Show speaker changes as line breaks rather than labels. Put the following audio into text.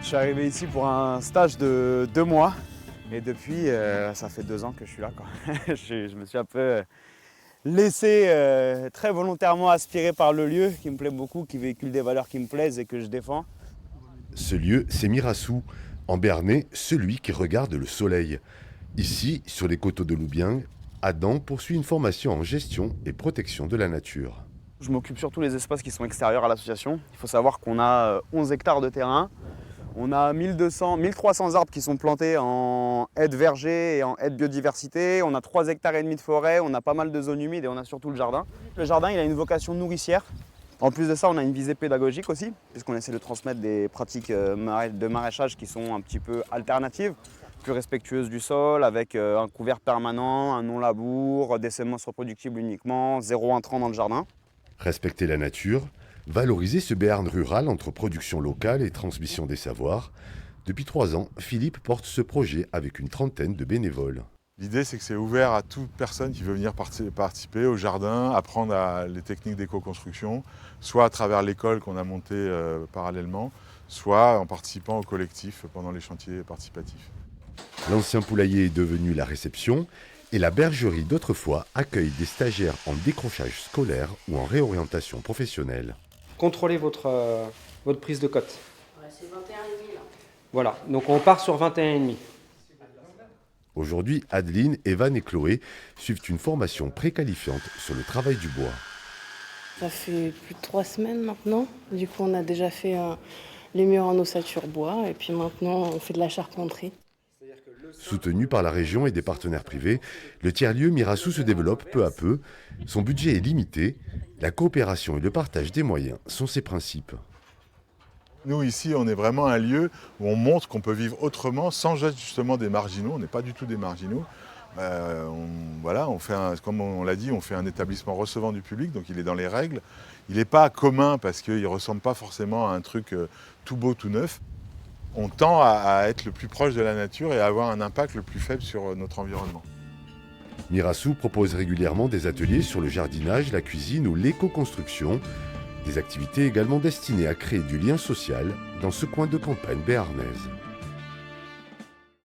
Je suis arrivé ici pour un stage de 2 mois et depuis, ça fait 2 ans que je suis là, quoi. Je me suis un peu laissé très volontairement aspirer par le lieu qui me plaît beaucoup, qui véhicule des valeurs qui me plaisent et que je défends.
Ce lieu, c'est Mirassou, en Béarnais, celui qui regarde le soleil. Ici, sur les coteaux de Loubieng, Adam poursuit une formation en gestion et protection de la nature.
Je m'occupe surtout des espaces qui sont extérieurs à l'association. Il faut savoir qu'on a 11 hectares de terrain. On a 1300 arbres qui sont plantés en haies de verger et en haies de biodiversité. On a 3,5 hectares de forêt, on a pas mal de zones humides et on a surtout le jardin. Le jardin, il a une vocation nourricière. En plus de ça, on a une visée pédagogique aussi, puisqu'on essaie de transmettre des pratiques de maraîchage qui sont un petit peu alternatives, plus respectueuses du sol, avec un couvert permanent, un non-labour, des semences reproductibles uniquement, zéro intrant dans le jardin.
Respecter la nature, valoriser ce Béarn rural entre production locale et transmission des savoirs. Depuis 3 ans, Philippe porte ce projet avec une trentaine de bénévoles.
L'idée, c'est que c'est ouvert à toute personne qui veut venir participer au jardin, apprendre les techniques d'éco-construction, soit à travers l'école qu'on a montée parallèlement, soit en participant au collectif pendant les chantiers participatifs.
L'ancien poulailler est devenu la réception et la bergerie d'autrefois accueille des stagiaires en décrochage scolaire ou en réorientation professionnelle.
Contrôlez votre prise de cote.
Ouais, c'est 21,5 là.
Voilà, donc on part sur 21,5.
Aujourd'hui, Adeline, Evan et Chloé suivent une formation préqualifiante sur le travail du bois.
Ça fait plus de 3 semaines maintenant. Du coup, on a déjà fait les murs en ossature bois et puis maintenant, on fait de la charpenterie.
Soutenu par la région et des partenaires privés, le tiers-lieu Mirassou se développe peu à peu. Son budget est limité. La coopération et le partage des moyens sont ses principes.
Nous, ici, on est vraiment un lieu où on montre qu'on peut vivre autrement sans être justement des marginaux. On n'est pas du tout des marginaux. Comme on l'a dit, on fait un établissement recevant du public, donc il est dans les règles. Il n'est pas commun parce qu'il ne ressemble pas forcément à un truc tout beau, tout neuf. On tend à être le plus proche de la nature et à avoir un impact le plus faible sur notre environnement.
Mirassou propose régulièrement des ateliers sur le jardinage, la cuisine ou l'éco-construction. Des activités également destinées à créer du lien social dans ce coin de campagne béarnaise.